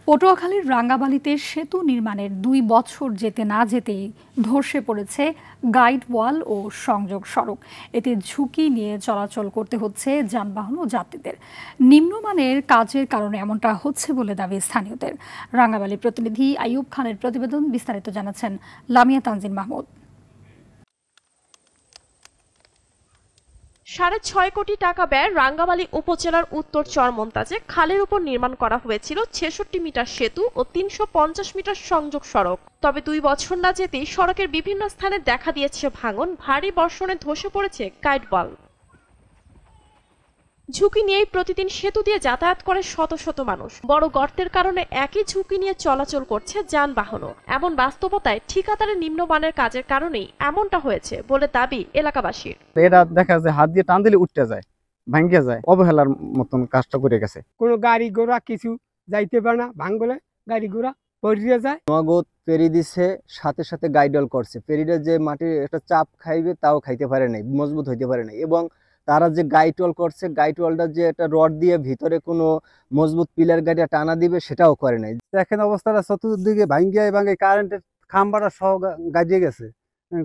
পটুয়াখালীর রাঙ্গাবালিতে সেতু নির্মাণের ২ বছর যেতে না যেতেই ধসে পড়েছে গাইড ওয়াল ও সংযোগ সড়ক। এতে ঝুঁকি নিয়ে চলাচল করতে হচ্ছে যানবাহন ও যাত্রীদের। নিম্নমানের কাজের কারণে এমনটা হচ্ছে বলে দাবি স্থানীয়দের। রাঙ্গাবালী প্রতিনিধি আইয়ুব খানের প্রতিবেদন, বিস্তারিত জানাচ্ছেন লামিয়া তানজিন মাহমুদ। ৬.৫ কোটি টাকা ব্যয়ে রাঙ্গাবালী উপজেলার উত্তর চরমন্তাজে খালের উপর নির্মাণ করা হয়েছিল ৬৬ মিটার সেতু ও ৩৫০ মিটার সংযোগ সড়ক। তবে ২ বছর না যেতেই সড়কের বিভিন্ন স্থানে দেখা দিয়েছে ভাঙন, ভারী বর্ষণে ধসে পড়েছে গাইডওয়াল। ঝুঁকি নিয়েই প্রতিদিন সেতু দিয়ে যাতায়াত করে শত শত মানুষ। বড় গর্তের কারণে একই ঝুঁকি নিয়ে চলাচল করছে যানবাহনও। এমন বাস্তবতায় ঠিকাদারের নিম্নমানের কাজের কারণেই এমনটা হয়েছে বলে দাবি এলাকাবাসীর। এটা দেখা যায় হাত দিয়ে টান দিলে উঠতে যায়, ভাঙ্গিয়া যায়, অবহেলার মতন কাজটা করে গেছে। কোনো গাড়ি ঘোড়া কিছু যাইতে পারে না, ভাঙ্গলে গাড়ি ঘোড়া পড়িয়ে যায়। নগদ পেরি দিছে, সাথে সাথে গাইডল করছে। পেরিটা যে মাটির একটা চাপ খাইবে তাও খাইতে পারে নাই, মজবুত হইতে পারে নাই। এবং তারা যে গাইডওয়াল করছে, গাইডওয়ালটা যে একটা রড দিয়ে ভিতরে কোনো মজবুত পিলার গাড়িয়া টানা দিবে সেটাও করে নাই। দেখেন অবস্থাটা চতুর্দিকে ভাঙ্গিয়া এবং এই কারেন্টের খাম্বাটা সহ গাজিয়ে গেছে,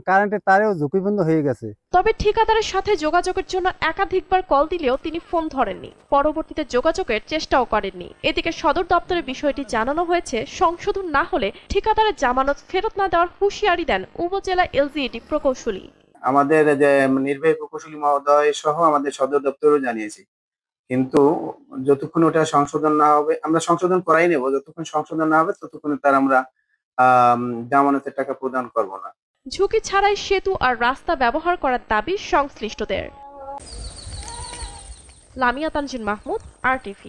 কারেন্টের তারেও ঝুঁকিপূর্ণ হয়ে গেছে। তবে ঠিকাদারের সাথে যোগাযোগের জন্য একাধিকবার কল দিলেও তিনি ফোন ধরেননি। পরবর্তীতে যোগাযোগের চেষ্টাও করেননি। এদিকে সদর দপ্তরে বিষয়টি জানানো হয়েছে। সংশোধন না হলে ঠিকাদারের জামানত ফেরত না দেওয়ার হুঁশিয়ারি দেন উপজেলা এলজিইডি প্রকৌশলী। আমাদের যে নির্বাহী প্রকৌশলী মহোদয় সহ আমাদের সদর দপ্তরও জানিয়েছি, কিন্তু যতক্ষণ ওটা সংশোধন না হবে, আমরা সংশোধন করাই নেব। যতক্ষণ সংশোধন না হবে ততক্ষণ তার আমরা জামানতের টাকা প্রদান করব না। ঝুঁকি ছাড়াই সেতু আর রাস্তা ব্যবহার করার দাবি সংশ্লিষ্টদের। লামিয়া তানজিন মাহমুদ, RTV।